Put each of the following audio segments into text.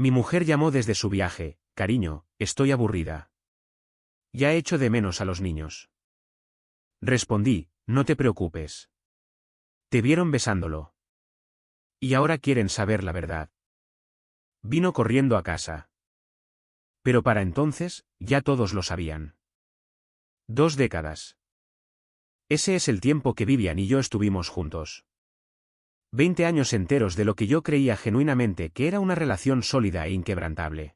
Mi mujer llamó desde su viaje: cariño, estoy aburrida. Ya echo de menos a los niños. Respondí: no te preocupes. Te vieron besándolo. Y ahora quieren saber la verdad. Vino corriendo a casa. Pero para entonces, ya todos lo sabían. 2 décadas. Ese es el tiempo que Vivian y yo estuvimos juntos. 20 años enteros de lo que yo creía genuinamente que era una relación sólida e inquebrantable.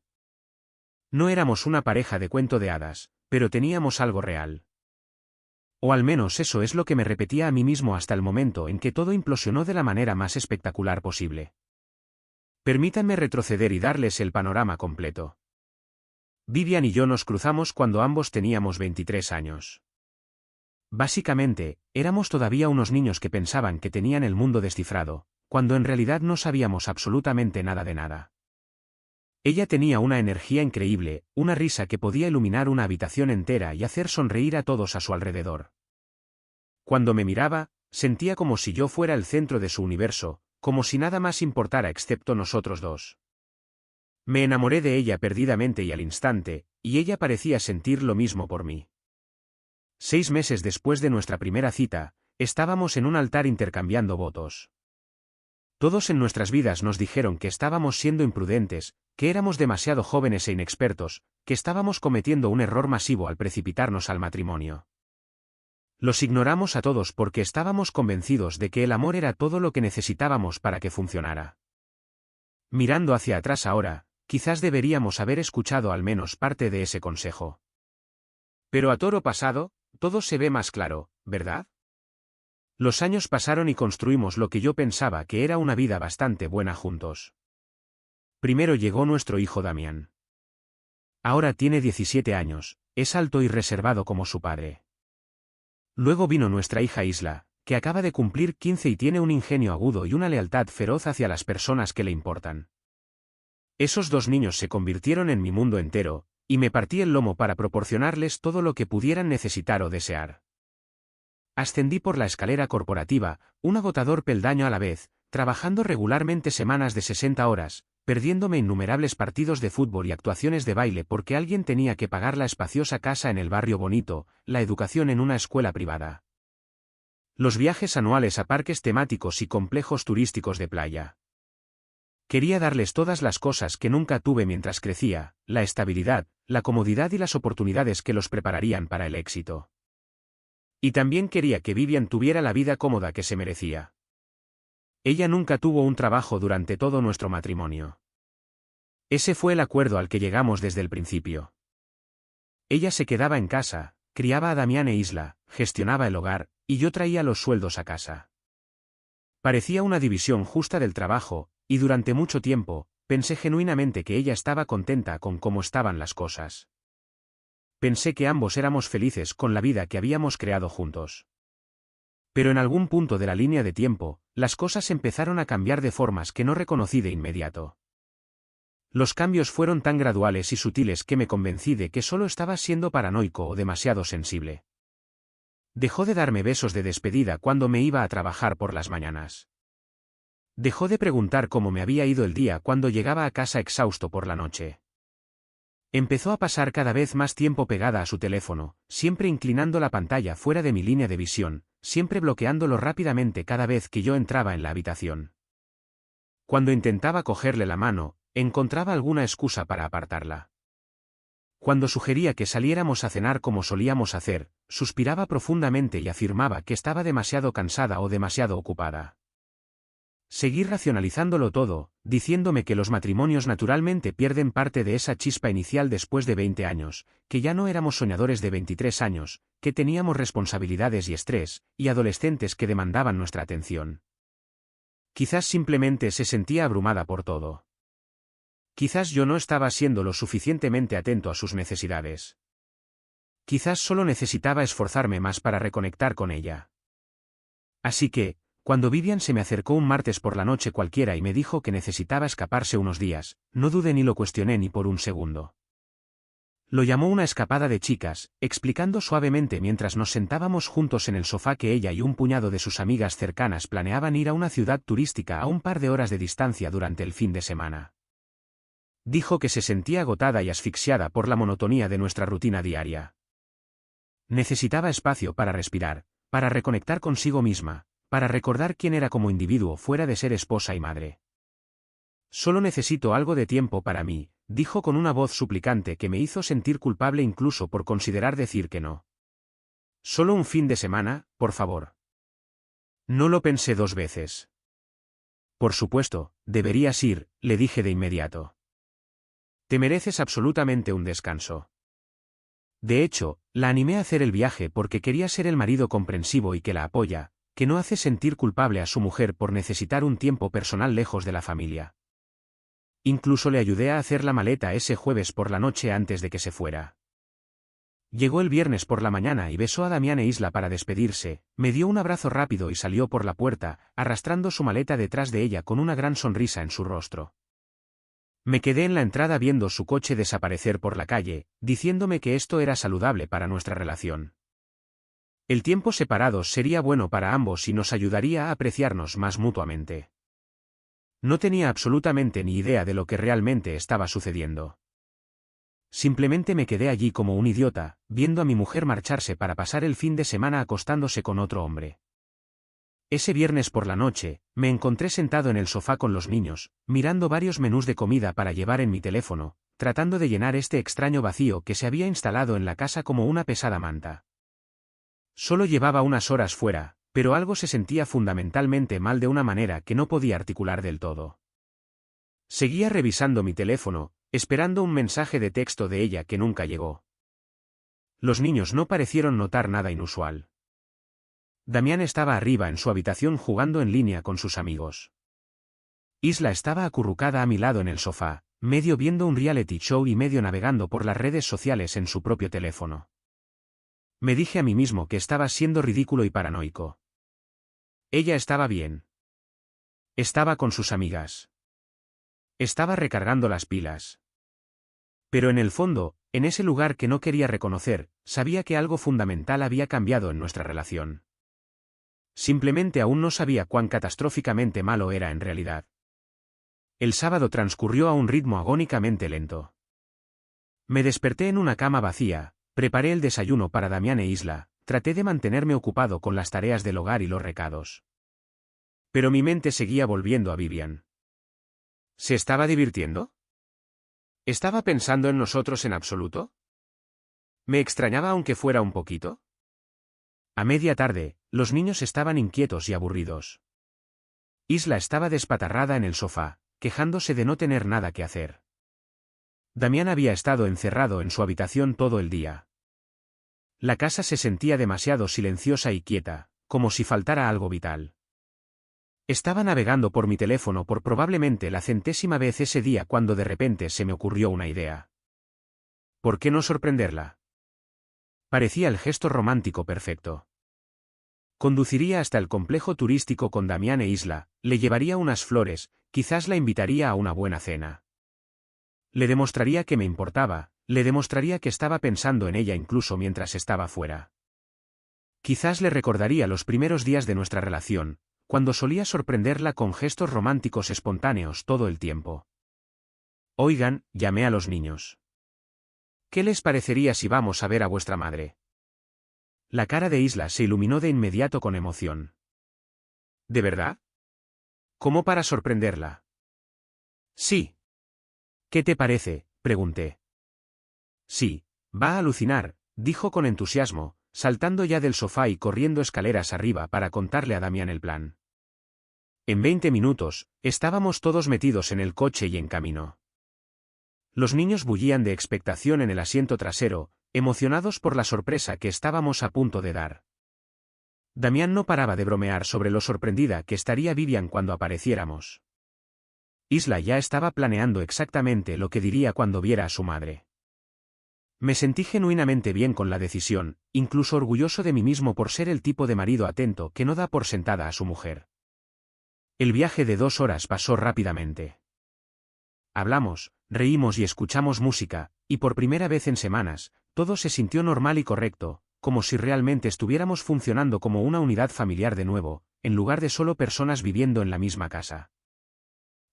No éramos una pareja de cuento de hadas, pero teníamos algo real. O al menos eso es lo que me repetía a mí mismo hasta el momento en que todo implosionó de la manera más espectacular posible. Permítanme retroceder y darles el panorama completo. Vivian y yo nos cruzamos cuando ambos teníamos 23 años. Básicamente, éramos todavía unos niños que pensaban que tenían el mundo descifrado, cuando en realidad no sabíamos absolutamente nada de nada. Ella tenía una energía increíble, una risa que podía iluminar una habitación entera y hacer sonreír a todos a su alrededor. Cuando me miraba, sentía como si yo fuera el centro de su universo, como si nada más importara excepto nosotros dos. Me enamoré de ella perdidamente y al instante, y ella parecía sentir lo mismo por mí. 6 meses después de nuestra primera cita, estábamos en un altar intercambiando votos. Todos en nuestras vidas nos dijeron que estábamos siendo imprudentes, que éramos demasiado jóvenes e inexpertos, que estábamos cometiendo un error masivo al precipitarnos al matrimonio. Los ignoramos a todos porque estábamos convencidos de que el amor era todo lo que necesitábamos para que funcionara. Mirando hacia atrás ahora, quizás deberíamos haber escuchado al menos parte de ese consejo. Pero a toro pasado, todo se ve más claro, ¿verdad? Los años pasaron y construimos lo que yo pensaba que era una vida bastante buena juntos. Primero llegó nuestro hijo Damián. Ahora tiene 17 años, es alto y reservado como su padre. Luego vino nuestra hija Isla, que acaba de cumplir 15 y tiene un ingenio agudo y una lealtad feroz hacia las personas que le importan. Esos 2 niños se convirtieron en mi mundo entero, y me partí el lomo para proporcionarles todo lo que pudieran necesitar o desear. Ascendí por la escalera corporativa, un agotador peldaño a la vez, trabajando regularmente semanas de 60 horas, perdiéndome innumerables partidos de fútbol y actuaciones de baile porque alguien tenía que pagar la espaciosa casa en el barrio bonito, la educación en una escuela privada. Los viajes anuales a parques temáticos y complejos turísticos de playa. Quería darles todas las cosas que nunca tuve mientras crecía, la estabilidad, la comodidad y las oportunidades que los prepararían para el éxito. Y también quería que Vivian tuviera la vida cómoda que se merecía. Ella nunca tuvo un trabajo durante todo nuestro matrimonio. Ese fue el acuerdo al que llegamos desde el principio. Ella se quedaba en casa, criaba a Damián e Isla, gestionaba el hogar, y yo traía los sueldos a casa. Parecía una división justa del trabajo, y durante mucho tiempo, pensé genuinamente que ella estaba contenta con cómo estaban las cosas. Pensé que ambos éramos felices con la vida que habíamos creado juntos. Pero en algún punto de la línea de tiempo, las cosas empezaron a cambiar de formas que no reconocí de inmediato. Los cambios fueron tan graduales y sutiles que me convencí de que solo estaba siendo paranoico o demasiado sensible. Dejó de darme besos de despedida cuando me iba a trabajar por las mañanas. Dejó de preguntar cómo me había ido el día cuando llegaba a casa exhausto por la noche. Empezó a pasar cada vez más tiempo pegada a su teléfono, siempre inclinando la pantalla fuera de mi línea de visión, siempre bloqueándolo rápidamente cada vez que yo entraba en la habitación. Cuando intentaba cogerle la mano, encontraba alguna excusa para apartarla. Cuando sugería que saliéramos a cenar como solíamos hacer, suspiraba profundamente y afirmaba que estaba demasiado cansada o demasiado ocupada. Seguí racionalizándolo todo, diciéndome que los matrimonios naturalmente pierden parte de esa chispa inicial después de 20 años, que ya no éramos soñadores de 23 años, que teníamos responsabilidades y estrés, y adolescentes que demandaban nuestra atención. Quizás simplemente se sentía abrumada por todo. Quizás yo no estaba siendo lo suficientemente atento a sus necesidades. Quizás solo necesitaba esforzarme más para reconectar con ella. Así que, cuando Vivian se me acercó un martes por la noche cualquiera y me dijo que necesitaba escaparse unos días, no dudé ni lo cuestioné ni por un segundo. Lo llamó una escapada de chicas, explicando suavemente mientras nos sentábamos juntos en el sofá que ella y un puñado de sus amigas cercanas planeaban ir a una ciudad turística a un par de horas de distancia durante el fin de semana. Dijo que se sentía agotada y asfixiada por la monotonía de nuestra rutina diaria. Necesitaba espacio para respirar, para reconectar consigo misma, para recordar quién era como individuo fuera de ser esposa y madre. Solo necesito algo de tiempo para mí, dijo con una voz suplicante que me hizo sentir culpable incluso por considerar decir que no. Solo un fin de semana, por favor. No lo pensé 2 veces. Por supuesto, deberías ir, le dije de inmediato. Te mereces absolutamente un descanso. De hecho, la animé a hacer el viaje porque quería ser el marido comprensivo y que la apoya, que no hace sentir culpable a su mujer por necesitar un tiempo personal lejos de la familia. Incluso le ayudé a hacer la maleta ese jueves por la noche antes de que se fuera. Llegó el viernes por la mañana y besó a Damián e Isla para despedirse, me dio un abrazo rápido y salió por la puerta, arrastrando su maleta detrás de ella con una gran sonrisa en su rostro. Me quedé en la entrada viendo su coche desaparecer por la calle, diciéndome que esto era saludable para nuestra relación. El tiempo separados sería bueno para ambos y nos ayudaría a apreciarnos más mutuamente. No tenía absolutamente ni idea de lo que realmente estaba sucediendo. Simplemente me quedé allí como un idiota, viendo a mi mujer marcharse para pasar el fin de semana acostándose con otro hombre. Ese viernes por la noche, me encontré sentado en el sofá con los niños, mirando varios menús de comida para llevar en mi teléfono, tratando de llenar este extraño vacío que se había instalado en la casa como una pesada manta. Solo llevaba unas horas fuera, pero algo se sentía fundamentalmente mal de una manera que no podía articular del todo. Seguía revisando mi teléfono, esperando un mensaje de texto de ella que nunca llegó. Los niños no parecieron notar nada inusual. Damián estaba arriba en su habitación jugando en línea con sus amigos. Isla estaba acurrucada a mi lado en el sofá, medio viendo un reality show y medio navegando por las redes sociales en su propio teléfono. Me dije a mí mismo que estaba siendo ridículo y paranoico. Ella estaba bien. Estaba con sus amigas. Estaba recargando las pilas. Pero en el fondo, en ese lugar que no quería reconocer, sabía que algo fundamental había cambiado en nuestra relación. Simplemente aún no sabía cuán catastróficamente malo era en realidad. El sábado transcurrió a un ritmo agónicamente lento. Me desperté en una cama vacía, preparé el desayuno para Damián e Isla, traté de mantenerme ocupado con las tareas del hogar y los recados. Pero mi mente seguía volviendo a Vivian. ¿Se estaba divirtiendo? ¿Estaba pensando en nosotros en absoluto? ¿Me extrañaba aunque fuera un poquito? A media tarde, los niños estaban inquietos y aburridos. Isla estaba despatarrada en el sofá, quejándose de no tener nada que hacer. Damián había estado encerrado en su habitación todo el día. La casa se sentía demasiado silenciosa y quieta, como si faltara algo vital. Estaba navegando por mi teléfono por probablemente la 100ª vez ese día cuando de repente se me ocurrió una idea. ¿Por qué no sorprenderla? Parecía el gesto romántico perfecto. Conduciría hasta el complejo turístico con Damián e Isla, le llevaría unas flores, quizás la invitaría a una buena cena. Le demostraría que me importaba, le demostraría que estaba pensando en ella incluso mientras estaba fuera. Quizás le recordaría los primeros días de nuestra relación, cuando solía sorprenderla con gestos románticos espontáneos todo el tiempo. Oigan, llamé a los niños. ¿Qué les parecería si vamos a ver a vuestra madre? La cara de Isla se iluminó de inmediato con emoción. ¿De verdad? ¿Cómo para sorprenderla? Sí. ¿Qué te parece?, pregunté. Sí, va a alucinar, dijo con entusiasmo, saltando ya del sofá y corriendo escaleras arriba para contarle a Damián el plan. En 20 minutos, estábamos todos metidos en el coche y en camino. Los niños bullían de expectación en el asiento trasero, emocionados por la sorpresa que estábamos a punto de dar. Damián no paraba de bromear sobre lo sorprendida que estaría Vivian cuando apareciéramos. Isla ya estaba planeando exactamente lo que diría cuando viera a su madre. Me sentí genuinamente bien con la decisión, incluso orgulloso de mí mismo por ser el tipo de marido atento que no da por sentada a su mujer. El viaje de 2 horas pasó rápidamente. Hablamos, reímos y escuchamos música, y por primera vez en semanas, todo se sintió normal y correcto, como si realmente estuviéramos funcionando como una unidad familiar de nuevo, en lugar de solo personas viviendo en la misma casa.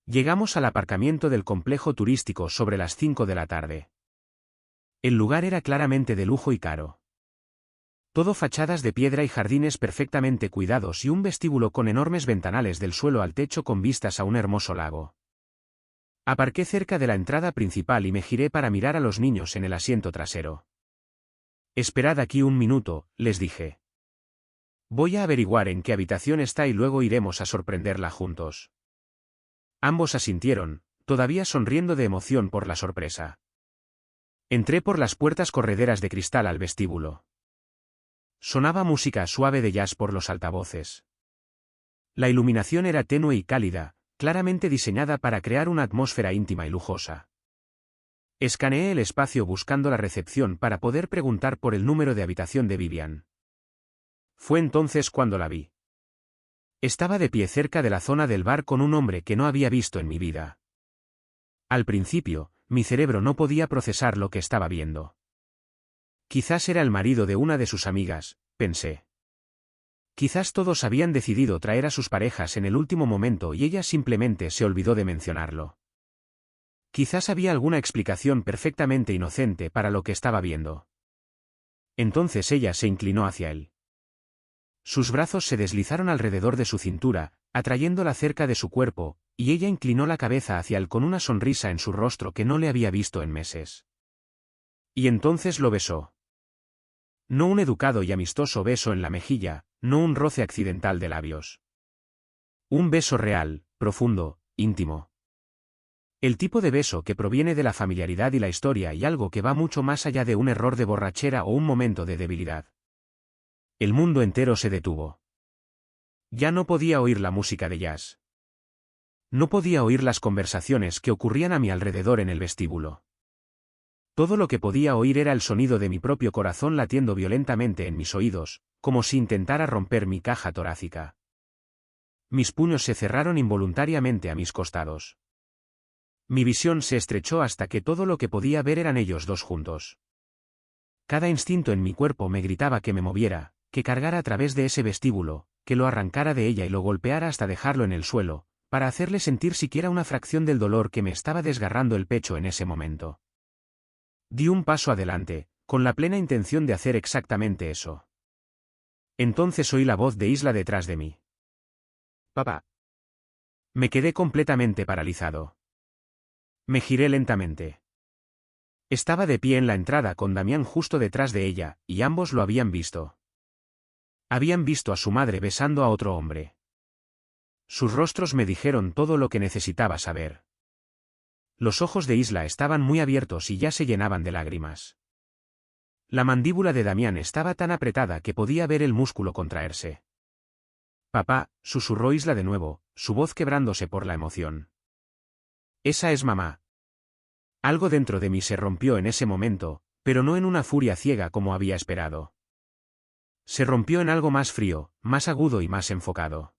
Llegamos al aparcamiento del complejo turístico sobre las 5 de la tarde. El lugar era claramente de lujo y caro. Todo fachadas de piedra y jardines perfectamente cuidados y un vestíbulo con enormes ventanales del suelo al techo con vistas a un hermoso lago. Aparqué cerca de la entrada principal y me giré para mirar a los niños en el asiento trasero. Esperad aquí un minuto, les dije. Voy a averiguar en qué habitación está y luego iremos a sorprenderla juntos. Ambos asintieron, todavía sonriendo de emoción por la sorpresa. Entré por las puertas correderas de cristal al vestíbulo. Sonaba música suave de jazz por los altavoces. La iluminación era tenue y cálida, claramente diseñada para crear una atmósfera íntima y lujosa. Escaneé el espacio buscando la recepción para poder preguntar por el número de habitación de Vivian. Fue entonces cuando la vi. Estaba de pie cerca de la zona del bar con un hombre que no había visto en mi vida. Al principio, mi cerebro no podía procesar lo que estaba viendo. Quizás era el marido de una de sus amigas, pensé. Quizás todos habían decidido traer a sus parejas en el último momento y ella simplemente se olvidó de mencionarlo. Quizás había alguna explicación perfectamente inocente para lo que estaba viendo. Entonces ella se inclinó hacia él. Sus brazos se deslizaron alrededor de su cintura, atrayéndola cerca de su cuerpo, y ella inclinó la cabeza hacia él con una sonrisa en su rostro que no le había visto en meses. Y entonces lo besó. No un educado y amistoso beso en la mejilla, no un roce accidental de labios. Un beso real, profundo, íntimo. El tipo de beso que proviene de la familiaridad y la historia y algo que va mucho más allá de un error de borrachera o un momento de debilidad. El mundo entero se detuvo. Ya no podía oír la música de jazz. No podía oír las conversaciones que ocurrían a mi alrededor en el vestíbulo. Todo lo que podía oír era el sonido de mi propio corazón latiendo violentamente en mis oídos, como si intentara romper mi caja torácica. Mis puños se cerraron involuntariamente a mis costados. Mi visión se estrechó hasta que todo lo que podía ver eran ellos dos juntos. Cada instinto en mi cuerpo me gritaba que me moviera, que cargara a través de ese vestíbulo, que lo arrancara de ella y lo golpeara hasta dejarlo en el suelo, para hacerle sentir siquiera una fracción del dolor que me estaba desgarrando el pecho en ese momento. Di un paso adelante, con la plena intención de hacer exactamente eso. Entonces oí la voz de Isla detrás de mí. «Papá». Me quedé completamente paralizado. Me giré lentamente. Estaba de pie en la entrada con Damián justo detrás de ella, y ambos lo habían visto. Habían visto a su madre besando a otro hombre. Sus rostros me dijeron todo lo que necesitaba saber. Los ojos de Isla estaban muy abiertos y ya se llenaban de lágrimas. La mandíbula de Damián estaba tan apretada que podía ver el músculo contraerse. «Papá», susurró Isla de nuevo, su voz quebrándose por la emoción. «Esa es mamá». Algo dentro de mí se rompió en ese momento, pero no en una furia ciega como había esperado. Se rompió en algo más frío, más agudo y más enfocado.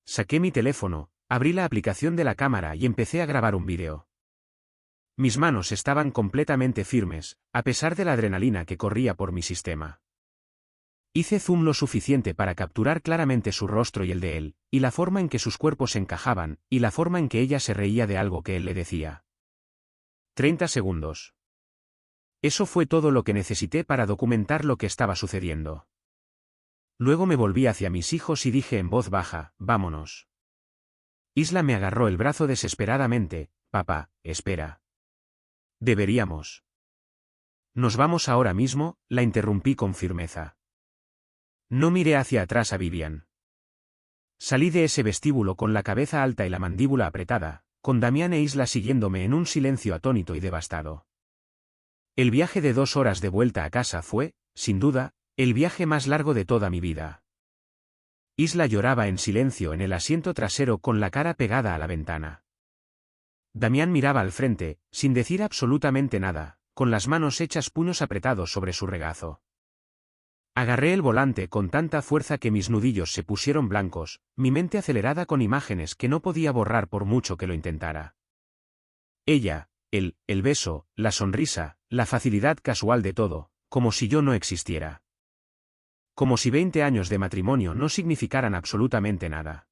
Saqué mi teléfono, abrí la aplicación de la cámara y empecé a grabar un vídeo. Mis manos estaban completamente firmes, a pesar de la adrenalina que corría por mi sistema. Hice zoom lo suficiente para capturar claramente su rostro y el de él, y la forma en que sus cuerpos encajaban, y la forma en que ella se reía de algo que él le decía. 30 segundos. Eso fue todo lo que necesité para documentar lo que estaba sucediendo. Luego me volví hacia mis hijos y dije en voz baja, «Vámonos». Isla me agarró el brazo desesperadamente, «Papá, espera». «Deberíamos». «¿Nos vamos ahora mismo?», la interrumpí con firmeza. No miré hacia atrás a Vivian. Salí de ese vestíbulo con la cabeza alta y la mandíbula apretada, con Damián e Isla siguiéndome en un silencio atónito y devastado. El viaje de 2 horas de vuelta a casa fue, sin duda, el viaje más largo de toda mi vida. Isla lloraba en silencio en el asiento trasero con la cara pegada a la ventana. Damián miraba al frente, sin decir absolutamente nada, con las manos hechas puños apretados sobre su regazo. Agarré el volante con tanta fuerza que mis nudillos se pusieron blancos, mi mente acelerada con imágenes que no podía borrar por mucho que lo intentara. Ella, el beso, la sonrisa, la facilidad casual de todo, como si yo no existiera. Como si 20 años de matrimonio no significaran absolutamente nada.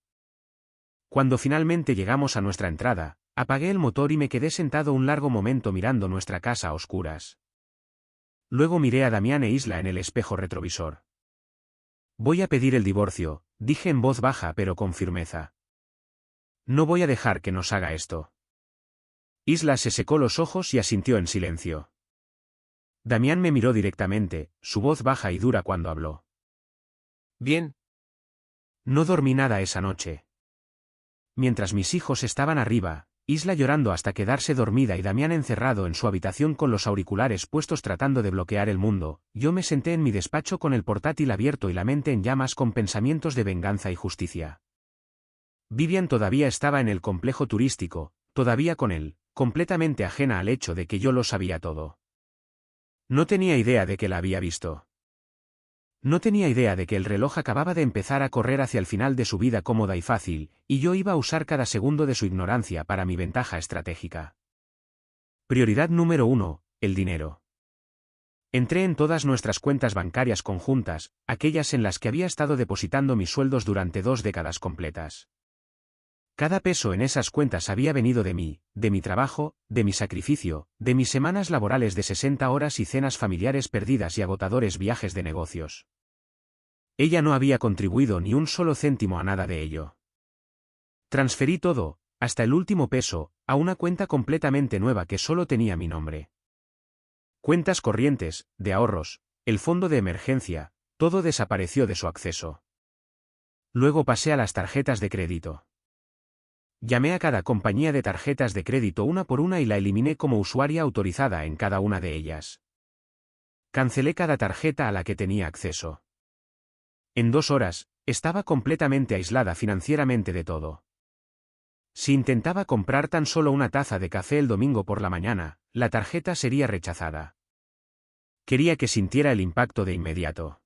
Cuando finalmente llegamos a nuestra entrada, apagué el motor y me quedé sentado un largo momento mirando nuestra casa a oscuras. Luego miré a Damián e Isla en el espejo retrovisor. Voy a pedir el divorcio, dije en voz baja pero con firmeza. No voy a dejar que nos haga esto. Isla se secó los ojos y asintió en silencio. Damián me miró directamente, su voz baja y dura cuando habló. Bien. No dormí nada esa noche. Mientras mis hijos estaban arriba, Isla llorando hasta quedarse dormida y Damián encerrado en su habitación con los auriculares puestos tratando de bloquear el mundo, yo me senté en mi despacho con el portátil abierto y la mente en llamas con pensamientos de venganza y justicia. Vivian todavía estaba en el complejo turístico, todavía con él, completamente ajena al hecho de que yo lo sabía todo. No tenía idea de que la había visto. No tenía idea de que el reloj acababa de empezar a correr hacia el final de su vida cómoda y fácil, y yo iba a usar cada segundo de su ignorancia para mi ventaja estratégica. Prioridad número 1, el dinero. Entré en todas nuestras cuentas bancarias conjuntas, aquellas en las que había estado depositando mis sueldos durante 2 décadas completas. Cada peso en esas cuentas había venido de mí, de mi trabajo, de mi sacrificio, de mis semanas laborales de 60 horas y cenas familiares perdidas y agotadores viajes de negocios. Ella no había contribuido ni un solo céntimo a nada de ello. Transferí todo, hasta el último peso, a una cuenta completamente nueva que solo tenía mi nombre. Cuentas corrientes, de ahorros, el fondo de emergencia, todo desapareció de su acceso. Luego pasé a las tarjetas de crédito. Llamé a cada compañía de tarjetas de crédito una por una y la eliminé como usuaria autorizada en cada una de ellas. Cancelé cada tarjeta a la que tenía acceso. En 2 horas, estaba completamente aislada financieramente de todo. Si intentaba comprar tan solo una taza de café el domingo por la mañana, la tarjeta sería rechazada. Quería que sintiera el impacto de inmediato.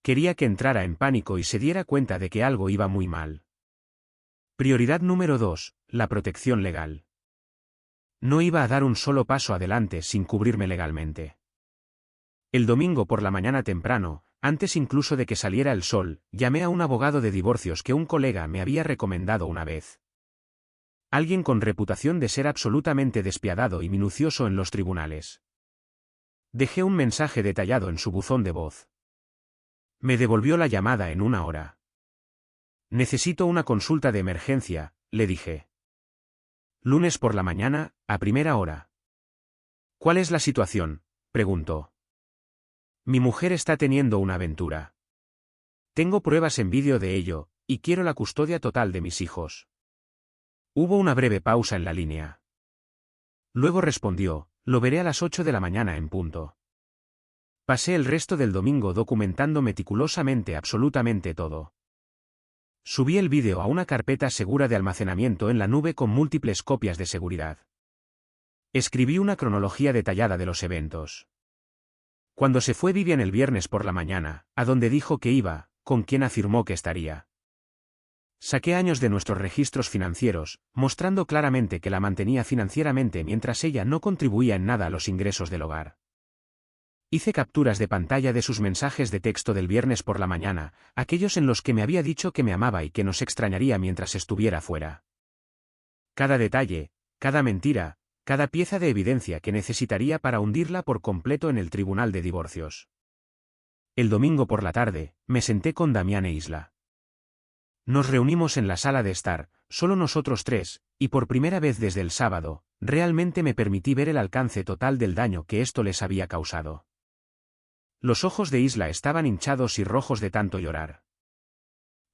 Quería que entrara en pánico y se diera cuenta de que algo iba muy mal. Prioridad número 2, la protección legal. No iba a dar un solo paso adelante sin cubrirme legalmente. El domingo por la mañana temprano, antes incluso de que saliera el sol, llamé a un abogado de divorcios que un colega me había recomendado una vez. Alguien con reputación de ser absolutamente despiadado y minucioso en los tribunales. Dejé un mensaje detallado en su buzón de voz. Me devolvió la llamada en 1 hora. Necesito una consulta de emergencia, le dije. Lunes por la mañana, a primera hora. ¿Cuál es la situación?, preguntó. Mi mujer está teniendo una aventura. Tengo pruebas en vídeo de ello, y quiero la custodia total de mis hijos. Hubo una breve pausa en la línea. Luego respondió, lo veré a las 8 de la mañana en punto. Pasé el resto del domingo documentando meticulosamente absolutamente todo. Subí el vídeo a una carpeta segura de almacenamiento en la nube con múltiples copias de seguridad. Escribí una cronología detallada de los eventos. Cuando se fue Vivian el viernes por la mañana, a donde dijo que iba, con quien afirmó que estaría. Saqué años de nuestros registros financieros, mostrando claramente que la mantenía financieramente mientras ella no contribuía en nada a los ingresos del hogar. Hice capturas de pantalla de sus mensajes de texto del viernes por la mañana, aquellos en los que me había dicho que me amaba y que nos extrañaría mientras estuviera fuera. Cada detalle, cada mentira, cada pieza de evidencia que necesitaría para hundirla por completo en el tribunal de divorcios. El domingo por la tarde, me senté con Damián e Isla. Nos reunimos en la sala de estar, solo nosotros 3, y por primera vez desde el sábado, realmente me permití ver el alcance total del daño que esto les había causado. Los ojos de Isla estaban hinchados y rojos de tanto llorar.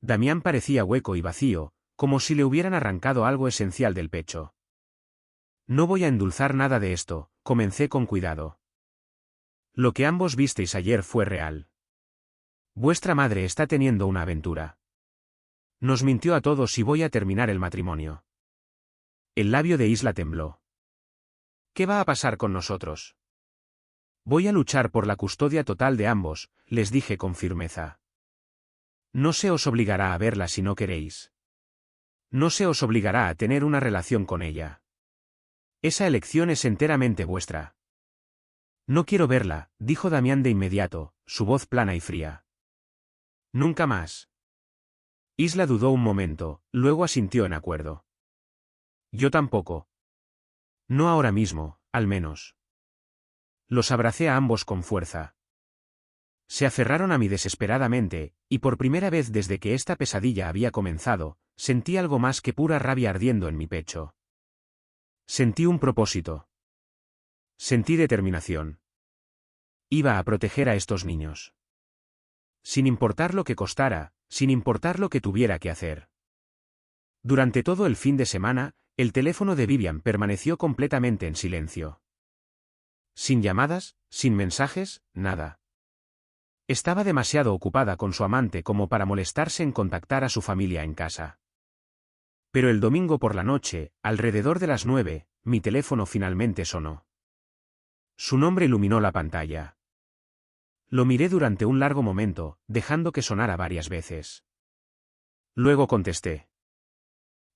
Damián parecía hueco y vacío, como si le hubieran arrancado algo esencial del pecho. No voy a endulzar nada de esto, comencé con cuidado. Lo que ambos visteis ayer fue real. Vuestra madre está teniendo una aventura. Nos mintió a todos y voy a terminar el matrimonio. El labio de Isla tembló. ¿Qué va a pasar con nosotros? Voy a luchar por la custodia total de ambos, les dije con firmeza. No se os obligará a verla si no queréis. No se os obligará a tener una relación con ella. Esa elección es enteramente vuestra. No quiero verla, dijo Damián de inmediato, su voz plana y fría. Nunca más. Isla dudó un momento, luego asintió en acuerdo. Yo tampoco. No ahora mismo, al menos. Los abracé a ambos con fuerza. Se aferraron a mí desesperadamente, y por primera vez desde que esta pesadilla había comenzado, sentí algo más que pura rabia ardiendo en mi pecho. Sentí un propósito. Sentí determinación. Iba a proteger a estos niños. Sin importar lo que costara, sin importar lo que tuviera que hacer. Durante todo el fin de semana, el teléfono de Vivian permaneció completamente en silencio. Sin llamadas, sin mensajes, nada. Estaba demasiado ocupada con su amante como para molestarse en contactar a su familia en casa. Pero el domingo por la noche, alrededor de las 9, mi teléfono finalmente sonó. Su nombre iluminó la pantalla. Lo miré durante un largo momento, dejando que sonara varias veces. Luego contesté.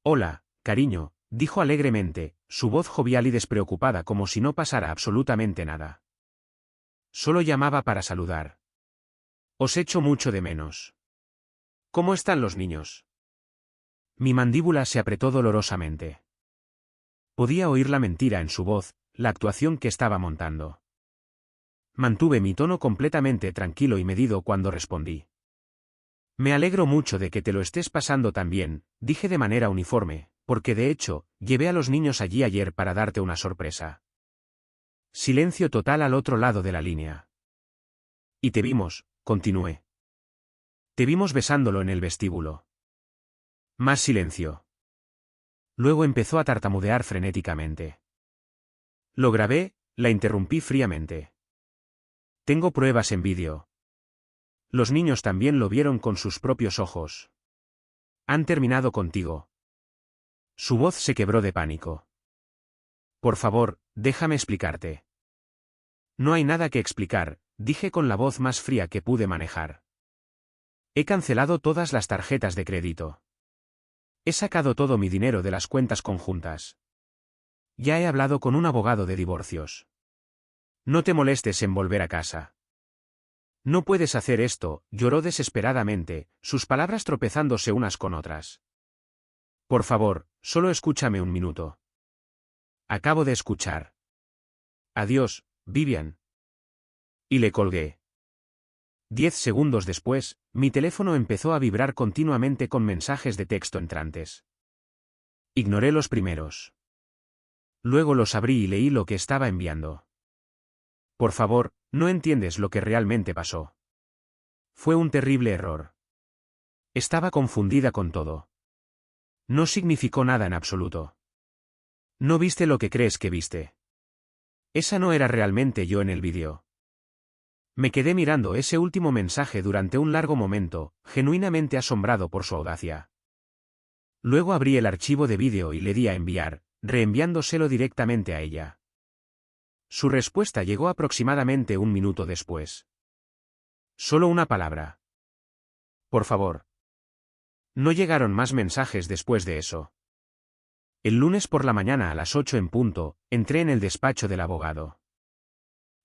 Hola, cariño, dijo alegremente, su voz jovial y despreocupada como si no pasara absolutamente nada. Solo llamaba para saludar. Os echo mucho de menos. ¿Cómo están los niños? Mi mandíbula se apretó dolorosamente. Podía oír la mentira en su voz, la actuación que estaba montando. Mantuve mi tono completamente tranquilo y medido cuando respondí. Me alegro mucho de que te lo estés pasando tan bien, dije de manera uniforme, porque de hecho, llevé a los niños allí ayer para darte una sorpresa. Silencio total al otro lado de la línea. Y te vimos, continué. Te vimos besándolo en el vestíbulo. Más silencio. Luego empezó a tartamudear frenéticamente. Lo grabé, la interrumpí fríamente. Tengo pruebas en vídeo. Los niños también lo vieron con sus propios ojos. Han terminado contigo. Su voz se quebró de pánico. Por favor, déjame explicarte. No hay nada que explicar, dije con la voz más fría que pude manejar. He cancelado todas las tarjetas de crédito. He sacado todo mi dinero de las cuentas conjuntas. Ya he hablado con un abogado de divorcios. No te molestes en volver a casa. No puedes hacer esto, lloró desesperadamente, sus palabras tropezándose unas con otras. Por favor, solo escúchame un minuto. Acabo de escuchar. Adiós, Vivian. Y le colgué. 10 segundos después, mi teléfono empezó a vibrar continuamente con mensajes de texto entrantes. Ignoré los primeros. Luego los abrí y leí lo que estaba enviando. Por favor, no entiendes lo que realmente pasó. Fue un terrible error. Estaba confundida con todo. No significó nada en absoluto. No viste lo que crees que viste. Esa no era realmente yo en el vídeo. Me quedé mirando ese último mensaje durante un largo momento, genuinamente asombrado por su audacia. Luego abrí el archivo de vídeo y le di a enviar, reenviándoselo directamente a ella. Su respuesta llegó aproximadamente un minuto después. Solo una palabra. Por favor. No llegaron más mensajes después de eso. El lunes por la mañana a las 8 en punto, entré en el despacho del abogado.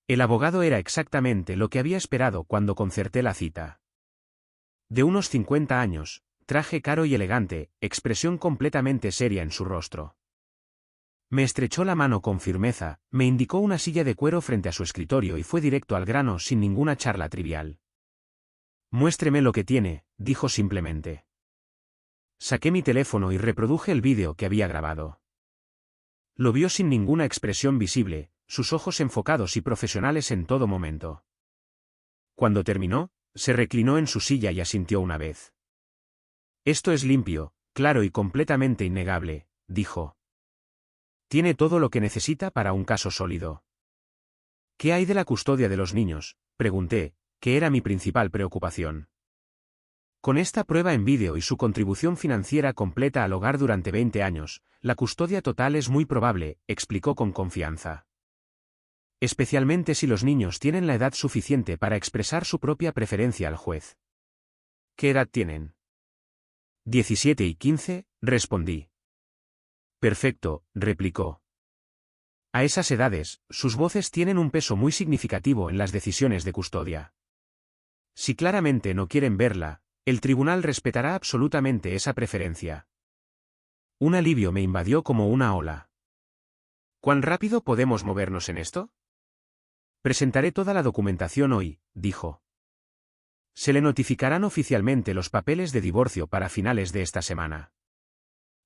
El abogado era exactamente lo que había esperado cuando concerté la cita. De unos 50 años, traje caro y elegante, expresión completamente seria en su rostro. Me estrechó la mano con firmeza, me indicó una silla de cuero frente a su escritorio y fue directo al grano sin ninguna charla trivial. Muéstreme lo que tiene, dijo simplemente. Saqué mi teléfono y reproduje el vídeo que había grabado. Lo vio sin ninguna expresión visible, sus ojos enfocados y profesionales en todo momento. Cuando terminó, se reclinó en su silla y asintió una vez. Esto es limpio, claro y completamente innegable, dijo. Tiene todo lo que necesita para un caso sólido. ¿Qué hay de la custodia de los niños?, pregunté, que era mi principal preocupación. Con esta prueba en vídeo y su contribución financiera completa al hogar durante 20 años, la custodia total es muy probable, explicó con confianza. Especialmente si los niños tienen la edad suficiente para expresar su propia preferencia al juez. ¿Qué edad tienen? 17 y 15, respondí. Perfecto, replicó. A esas edades, sus voces tienen un peso muy significativo en las decisiones de custodia. Si claramente no quieren verla, El tribunal respetará absolutamente esa preferencia. Un alivio me invadió como una ola. ¿Cuán rápido podemos movernos en esto? Presentaré toda la documentación hoy, dijo. Se le notificarán oficialmente los papeles de divorcio para finales de esta semana.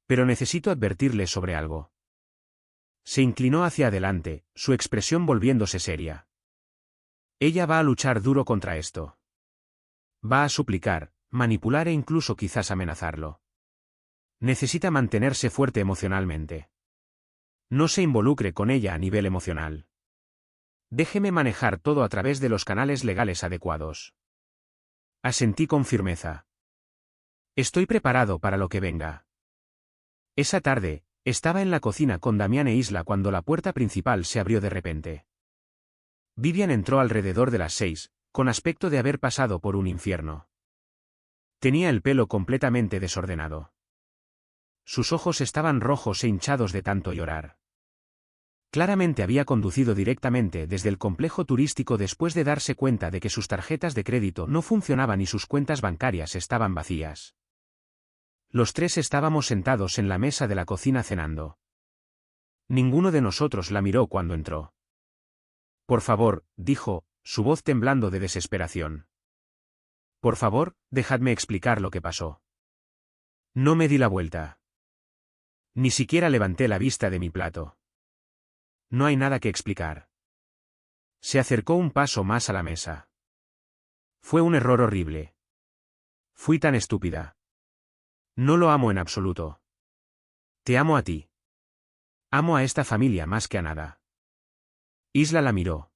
Pero necesito advertirle sobre algo. Se inclinó hacia adelante, su expresión volviéndose seria. Ella va a luchar duro contra esto. Va a suplicar, manipular e incluso quizás amenazarlo. Necesita mantenerse fuerte emocionalmente. No se involucre con ella a nivel emocional. Déjeme manejar todo a través de los canales legales adecuados. Asentí con firmeza. Estoy preparado para lo que venga. Esa tarde, estaba en la cocina con Damián e Isla cuando la puerta principal se abrió de repente. Vivian entró alrededor de las 6, con aspecto de haber pasado por un infierno. Tenía el pelo completamente desordenado. Sus ojos estaban rojos e hinchados de tanto llorar. Claramente había conducido directamente desde el complejo turístico después de darse cuenta de que sus tarjetas de crédito no funcionaban y sus cuentas bancarias estaban vacías. Los tres estábamos sentados en la mesa de la cocina cenando. Ninguno de nosotros la miró cuando entró. Por favor, dijo, su voz temblando de desesperación. Por favor, dejadme explicar lo que pasó. No me di la vuelta. Ni siquiera levanté la vista de mi plato. No hay nada que explicar. Se acercó un paso más a la mesa. Fue un error horrible. Fui tan estúpida. No lo amo en absoluto. Te amo a ti. Amo a esta familia más que a nada. Isla la miró.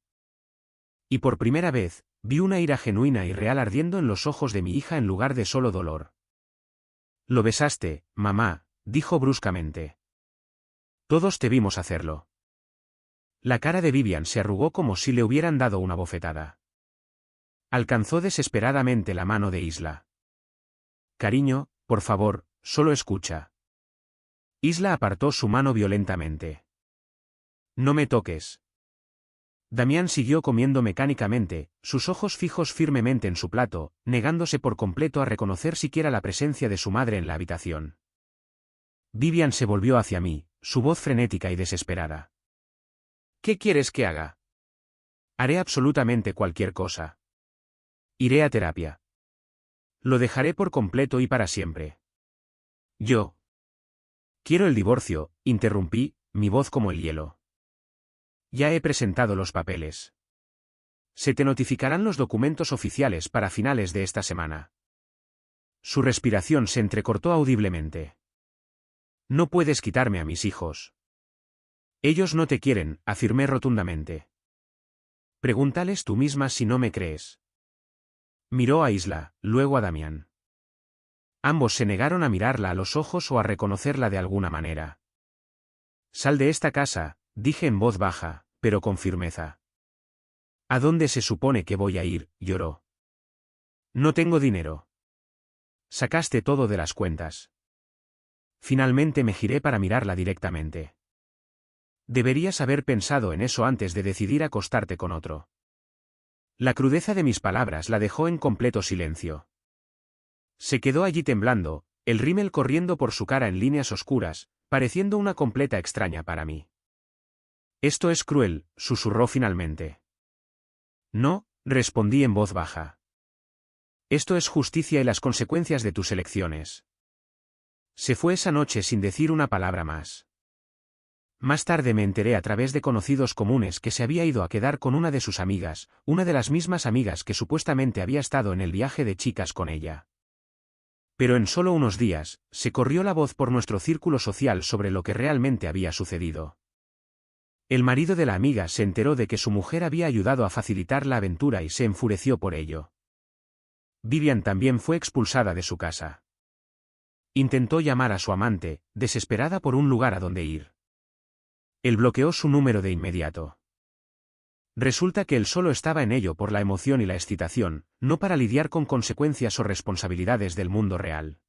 Y por primera vez, vi una ira genuina y real ardiendo en los ojos de mi hija en lugar de solo dolor. Lo besaste, mamá, dijo bruscamente. Todos te vimos hacerlo. La cara de Vivian se arrugó como si le hubieran dado una bofetada. Alcanzó desesperadamente la mano de Isla. Cariño, por favor, solo escucha. Isla apartó su mano violentamente. No me toques. Damián siguió comiendo mecánicamente, sus ojos fijos firmemente en su plato, negándose por completo a reconocer siquiera la presencia de su madre en la habitación. Vivian se volvió hacia mí, su voz frenética y desesperada. ¿Qué quieres que haga? Haré absolutamente cualquier cosa. Iré a terapia. Lo dejaré por completo y para siempre. Yo. Quiero el divorcio, interrumpí, mi voz como el hielo. Ya he presentado los papeles. Se te notificarán los documentos oficiales para finales de esta semana. Su respiración se entrecortó audiblemente. No puedes quitarme a mis hijos. Ellos no te quieren, afirmé rotundamente. Pregúntales tú misma si no me crees. Miró a Isla, luego a Damián. Ambos se negaron a mirarla a los ojos o a reconocerla de alguna manera. Sal de esta casa, dije en voz baja, pero con firmeza. ¿A dónde se supone que voy a ir?, lloró. No tengo dinero. Sacaste todo de las cuentas. Finalmente me giré para mirarla directamente. Deberías haber pensado en eso antes de decidir acostarte con otro. La crudeza de mis palabras la dejó en completo silencio. Se quedó allí temblando, el rímel corriendo por su cara en líneas oscuras, pareciendo una completa extraña para mí. Esto es cruel, susurró finalmente. No, respondí en voz baja. Esto es justicia y las consecuencias de tus elecciones. Se fue esa noche sin decir una palabra más. Más tarde me enteré a través de conocidos comunes que se había ido a quedar con una de sus amigas, una de las mismas amigas que supuestamente había estado en el viaje de chicas con ella. Pero en solo unos días, se corrió la voz por nuestro círculo social sobre lo que realmente había sucedido. El marido de la amiga se enteró de que su mujer había ayudado a facilitar la aventura y se enfureció por ello. Vivian también fue expulsada de su casa. Intentó llamar a su amante, desesperada por un lugar a donde ir. Él bloqueó su número de inmediato. Resulta que él solo estaba en ello por la emoción y la excitación, no para lidiar con consecuencias o responsabilidades del mundo real.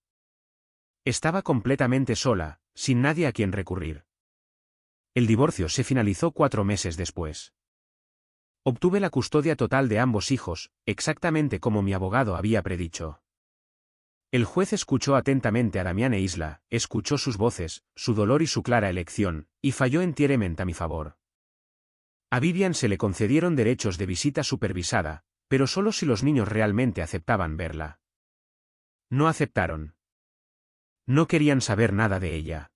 Estaba completamente sola, sin nadie a quien recurrir. El divorcio se finalizó 4 meses después. Obtuve la custodia total de ambos hijos, exactamente como mi abogado había predicho. El juez escuchó atentamente a Damián e Isla, escuchó sus voces, su dolor y su clara elección, y falló entieramente a mi favor. A Vivian se le concedieron derechos de visita supervisada, pero solo si los niños realmente aceptaban verla. No aceptaron. No querían saber nada de ella.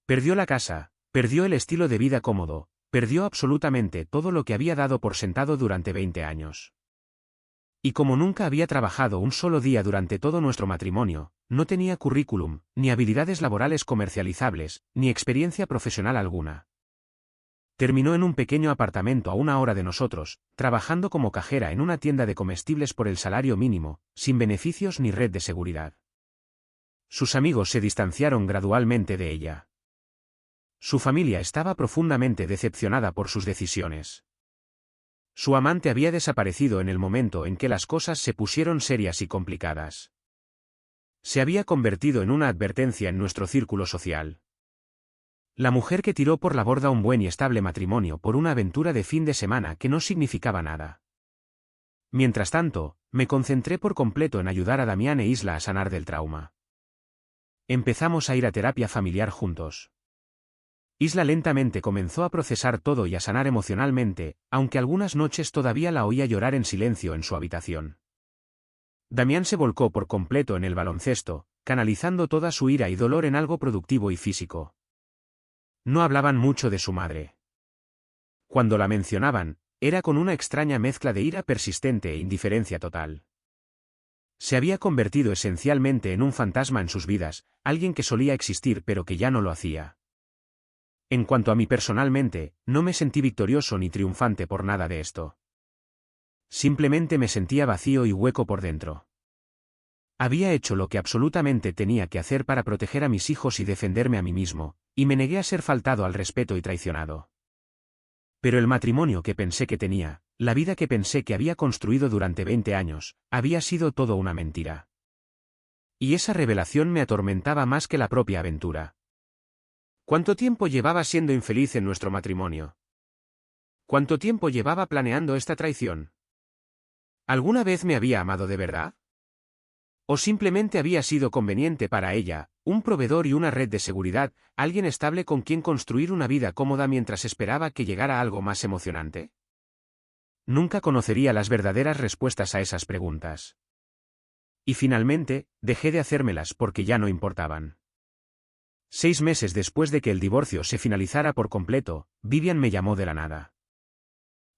Perdió la casa, perdió el estilo de vida cómodo, perdió absolutamente todo lo que había dado por sentado durante 20 años. Y como nunca había trabajado un solo día durante todo nuestro matrimonio, no tenía currículum, ni habilidades laborales comercializables, ni experiencia profesional alguna. Terminó en un pequeño apartamento a 1 hora de nosotros, trabajando como cajera en una tienda de comestibles por el salario mínimo, sin beneficios ni red de seguridad. Sus amigos se distanciaron gradualmente de ella. Su familia estaba profundamente decepcionada por sus decisiones. Su amante había desaparecido en el momento en que las cosas se pusieron serias y complicadas. Se había convertido en una advertencia en nuestro círculo social. La mujer que tiró por la borda un buen y estable matrimonio por una aventura de fin de semana que no significaba nada. Mientras tanto, me concentré por completo en ayudar a Damián e Isla a sanar del trauma. Empezamos a ir a terapia familiar juntos. Isla lentamente comenzó a procesar todo y a sanar emocionalmente, aunque algunas noches todavía la oía llorar en silencio en su habitación. Damián se volcó por completo en el baloncesto, canalizando toda su ira y dolor en algo productivo y físico. No hablaban mucho de su madre. Cuando la mencionaban, era con una extraña mezcla de ira persistente e indiferencia total. Se había convertido esencialmente en un fantasma en sus vidas, alguien que solía existir pero que ya no lo hacía. En cuanto a mí personalmente, no me sentí victorioso ni triunfante por nada de esto. Simplemente me sentía vacío y hueco por dentro. Había hecho lo que absolutamente tenía que hacer para proteger a mis hijos y defenderme a mí mismo, y me negué a ser faltado al respeto y traicionado. Pero el matrimonio que pensé que tenía, la vida que pensé que había construido durante 20 años, había sido todo una mentira. Y esa revelación me atormentaba más que la propia aventura. ¿Cuánto tiempo llevaba siendo infeliz en nuestro matrimonio? ¿Cuánto tiempo llevaba planeando esta traición? ¿Alguna vez me había amado de verdad? ¿O simplemente había sido conveniente para ella, un proveedor y una red de seguridad, alguien estable con quien construir una vida cómoda mientras esperaba que llegara algo más emocionante? Nunca conocería las verdaderas respuestas a esas preguntas. Y finalmente, dejé de hacérmelas porque ya no importaban. 6 meses después de que el divorcio se finalizara por completo, Vivian me llamó de la nada.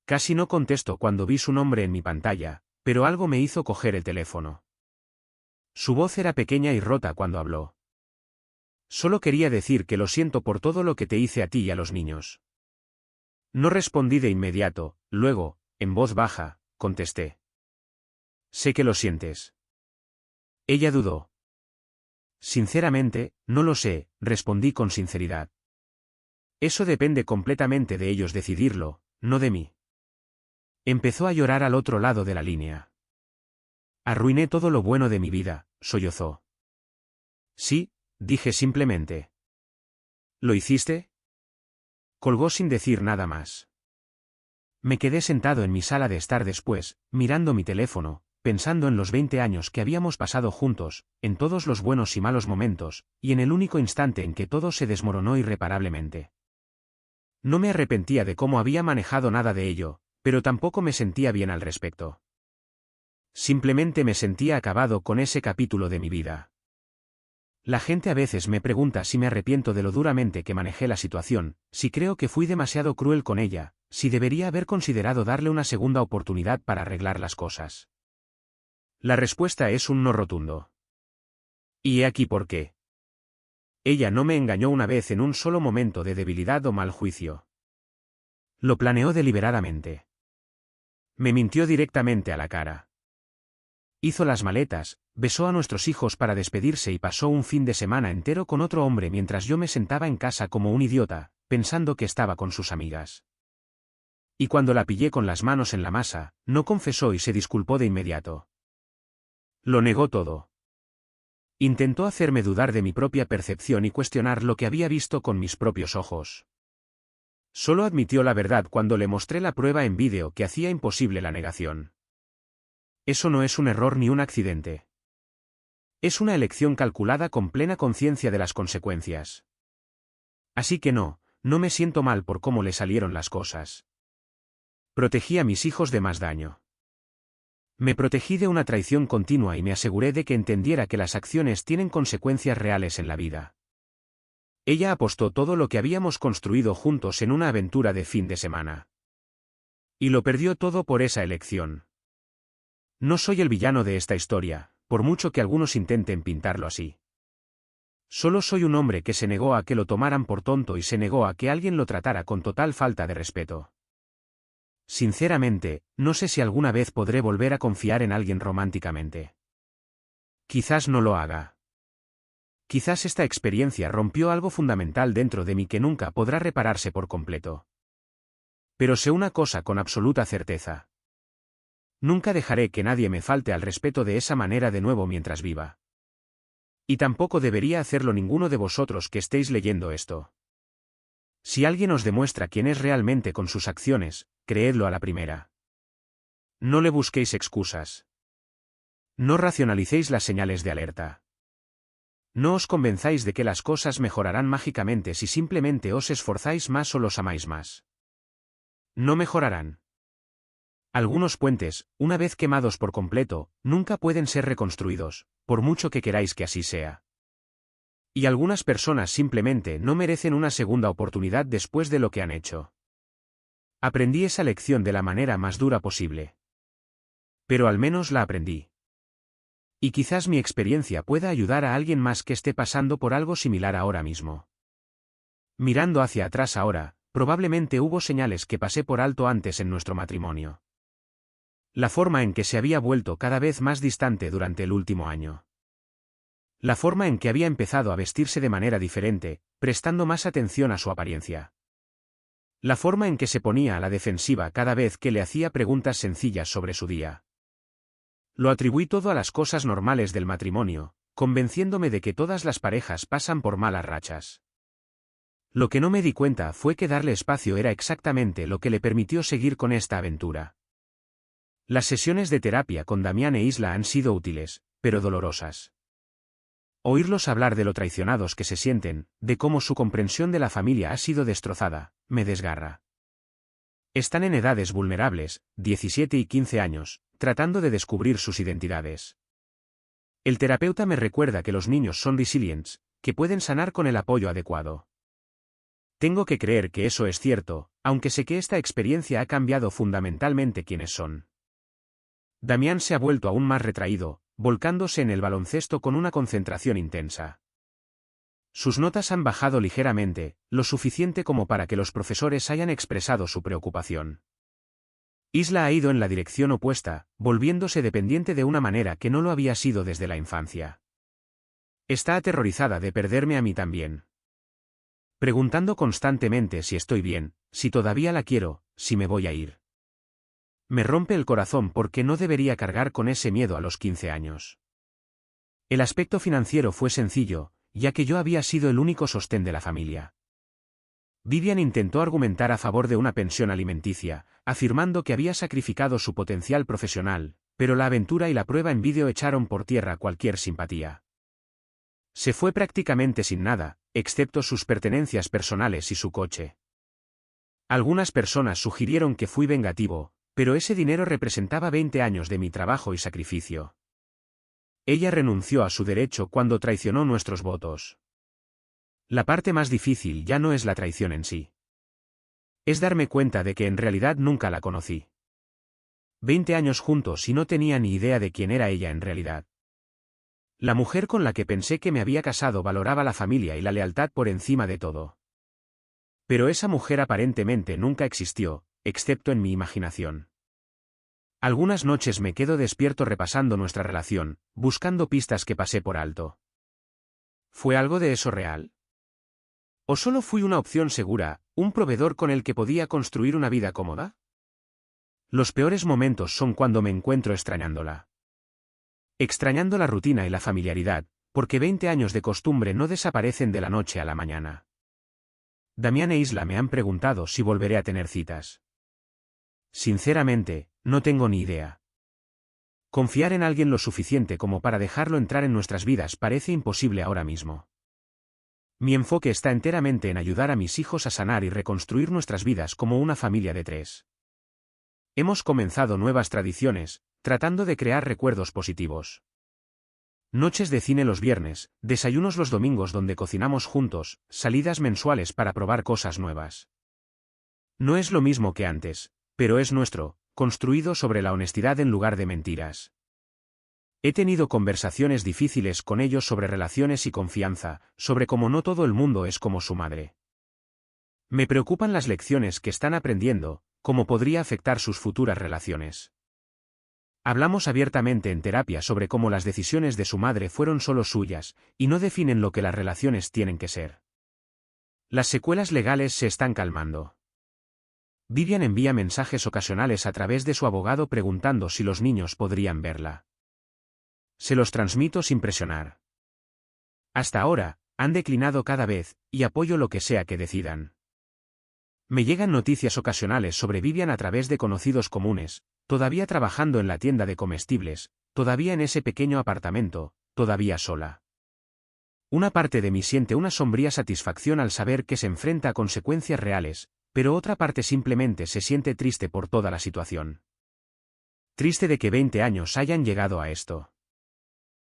Casi no contesto cuando vi su nombre en mi pantalla, pero algo me hizo coger el teléfono. Su voz era pequeña y rota cuando habló. Solo quería decir que lo siento por todo lo que te hice a ti y a los niños. No respondí de inmediato, luego, en voz baja, contesté. Sé que lo sientes. Ella dudó. Sinceramente, no lo sé, respondí con sinceridad. Eso depende completamente de ellos decidirlo, no de mí. Empezó a llorar al otro lado de la línea. Arruiné todo lo bueno de mi vida, sollozó. Sí, dije simplemente. ¿Lo hiciste? Colgó sin decir nada más. Me quedé sentado en mi sala de estar después, mirando mi teléfono, pensando en los 20 años que habíamos pasado juntos, en todos los buenos y malos momentos, y en el único instante en que todo se desmoronó irreparablemente. No me arrepentía de cómo había manejado nada de ello, pero tampoco me sentía bien al respecto. Simplemente me sentía acabado con ese capítulo de mi vida. La gente a veces me pregunta si me arrepiento de lo duramente que manejé la situación, si creo que fui demasiado cruel con ella, si debería haber considerado darle una segunda oportunidad para arreglar las cosas. La respuesta es un no rotundo. Y he aquí por qué. Ella no me engañó una vez en un solo momento de debilidad o mal juicio. Lo planeó deliberadamente. Me mintió directamente a la cara. Hizo las maletas, besó a nuestros hijos para despedirse y pasó un fin de semana entero con otro hombre mientras yo me sentaba en casa como un idiota, pensando que estaba con sus amigas. Y cuando la pillé con las manos en la masa, no confesó y se disculpó de inmediato. Lo negó todo. Intentó hacerme dudar de mi propia percepción y cuestionar lo que había visto con mis propios ojos. Solo admitió la verdad cuando le mostré la prueba en vídeo que hacía imposible la negación. Eso no es un error ni un accidente. Es una elección calculada con plena conciencia de las consecuencias. Así que no me siento mal por cómo le salieron las cosas. Protegí a mis hijos de más daño. Me protegí de una traición continua y me aseguré de que entendiera que las acciones tienen consecuencias reales en la vida. Ella apostó todo lo que habíamos construido juntos en una aventura de fin de semana. Y lo perdió todo por esa elección. No soy el villano de esta historia, por mucho que algunos intenten pintarlo así. Solo soy un hombre que se negó a que lo tomaran por tonto y se negó a que alguien lo tratara con total falta de respeto. Sinceramente, no sé si alguna vez podré volver a confiar en alguien románticamente. Quizás no lo haga. Quizás esta experiencia rompió algo fundamental dentro de mí que nunca podrá repararse por completo. Pero sé una cosa con absoluta certeza. Nunca dejaré que nadie me falte al respeto de esa manera de nuevo mientras viva. Y tampoco debería hacerlo ninguno de vosotros que estéis leyendo esto. Si alguien os demuestra quién es realmente con sus acciones, creedlo a la primera. No le busquéis excusas. No racionalicéis las señales de alerta. No os convenzáis de que las cosas mejorarán mágicamente si simplemente os esforzáis más o los amáis más. No mejorarán. Algunos puentes, una vez quemados por completo, nunca pueden ser reconstruidos, por mucho que queráis que así sea. Y algunas personas simplemente no merecen una segunda oportunidad después de lo que han hecho. Aprendí esa lección de la manera más dura posible. Pero al menos la aprendí. Y quizás mi experiencia pueda ayudar a alguien más que esté pasando por algo similar ahora mismo. Mirando hacia atrás ahora, probablemente hubo señales que pasé por alto antes en nuestro matrimonio. La forma en que se había vuelto cada vez más distante durante el último año. La forma en que había empezado a vestirse de manera diferente, prestando más atención a su apariencia. La forma en que se ponía a la defensiva cada vez que le hacía preguntas sencillas sobre su día. Lo atribuí todo a las cosas normales del matrimonio, convenciéndome de que todas las parejas pasan por malas rachas. Lo que no me di cuenta fue que darle espacio era exactamente lo que le permitió seguir con esta aventura. Las sesiones de terapia con Damián e Isla han sido útiles, pero dolorosas. Oírlos hablar de lo traicionados que se sienten, de cómo su comprensión de la familia ha sido destrozada, me desgarra. Están en edades vulnerables, 17 y 15 años, tratando de descubrir sus identidades. El terapeuta me recuerda que los niños son resilientes, que pueden sanar con el apoyo adecuado. Tengo que creer que eso es cierto, aunque sé que esta experiencia ha cambiado fundamentalmente quiénes son. Damián se ha vuelto aún más retraído, volcándose en el baloncesto con una concentración intensa. Sus notas han bajado ligeramente, lo suficiente como para que los profesores hayan expresado su preocupación. Isla ha ido en la dirección opuesta, volviéndose dependiente de una manera que no lo había sido desde la infancia. Está aterrorizada de perderme a mí también. Preguntando constantemente si estoy bien, si todavía la quiero, si me voy a ir. Me rompe el corazón porque no debería cargar con ese miedo a los 15 años. El aspecto financiero fue sencillo, ya que yo había sido el único sostén de la familia. Vivian intentó argumentar a favor de una pensión alimenticia, afirmando que había sacrificado su potencial profesional, pero la aventura y la prueba en vídeo echaron por tierra cualquier simpatía. Se fue prácticamente sin nada, excepto sus pertenencias personales y su coche. Algunas personas sugirieron que fui vengativo, pero ese dinero representaba 20 años de mi trabajo y sacrificio. Ella renunció a su derecho cuando traicionó nuestros votos. La parte más difícil ya no es la traición en sí. Es darme cuenta de que en realidad nunca la conocí. 20 años juntos y no tenía ni idea de quién era ella en realidad. La mujer con la que pensé que me había casado valoraba la familia y la lealtad por encima de todo. Pero esa mujer aparentemente nunca existió, excepto en mi imaginación. Algunas noches me quedo despierto repasando nuestra relación, buscando pistas que pasé por alto. ¿Fue algo de eso real? ¿O solo fui una opción segura, un proveedor con el que podía construir una vida cómoda? Los peores momentos son cuando me encuentro extrañándola. Extrañando la rutina y la familiaridad, porque 20 años de costumbre no desaparecen de la noche a la mañana. Damián e Isla me han preguntado si volveré a tener citas. Sinceramente, no tengo ni idea. Confiar en alguien lo suficiente como para dejarlo entrar en nuestras vidas parece imposible ahora mismo. Mi enfoque está enteramente en ayudar a mis hijos a sanar y reconstruir nuestras vidas como una familia de 3. Hemos comenzado nuevas tradiciones, tratando de crear recuerdos positivos. Noches de cine los viernes, desayunos los domingos donde cocinamos juntos, salidas mensuales para probar cosas nuevas. No es lo mismo que antes, pero es nuestro, construido sobre la honestidad en lugar de mentiras. He tenido conversaciones difíciles con ellos sobre relaciones y confianza, sobre cómo no todo el mundo es como su madre. Me preocupan las lecciones que están aprendiendo, cómo podría afectar sus futuras relaciones. Hablamos abiertamente en terapia sobre cómo las decisiones de su madre fueron solo suyas, y no definen lo que las relaciones tienen que ser. Las secuelas legales se están calmando. Vivian envía mensajes ocasionales a través de su abogado preguntando si los niños podrían verla. Se los transmito sin presionar. Hasta ahora, han declinado cada vez, y apoyo lo que sea que decidan. Me llegan noticias ocasionales sobre Vivian a través de conocidos comunes, todavía trabajando en la tienda de comestibles, todavía en ese pequeño apartamento, todavía sola. Una parte de mí siente una sombría satisfacción al saber que se enfrenta a consecuencias reales, pero otra parte simplemente se siente triste por toda la situación. Triste de que 20 años hayan llegado a esto.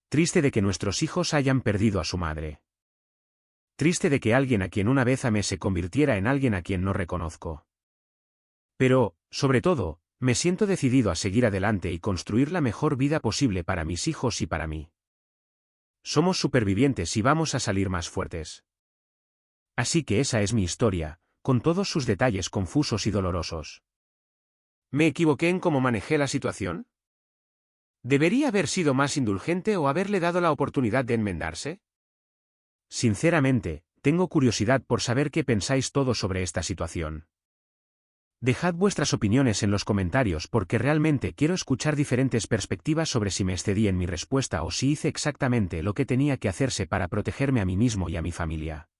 Triste de que nuestros hijos hayan perdido a su madre. Triste de que alguien a quien una vez amé se convirtiera en alguien a quien no reconozco. Pero, sobre todo, me siento decidido a seguir adelante y construir la mejor vida posible para mis hijos y para mí. Somos supervivientes y vamos a salir más fuertes. Así que esa es mi historia, con todos sus detalles confusos y dolorosos. ¿Me equivoqué en cómo manejé la situación? ¿Debería haber sido más indulgente o haberle dado la oportunidad de enmendarse? Sinceramente, tengo curiosidad por saber qué pensáis todos sobre esta situación. Dejad vuestras opiniones en los comentarios porque realmente quiero escuchar diferentes perspectivas sobre si me excedí en mi respuesta o si hice exactamente lo que tenía que hacerse para protegerme a mí mismo y a mi familia.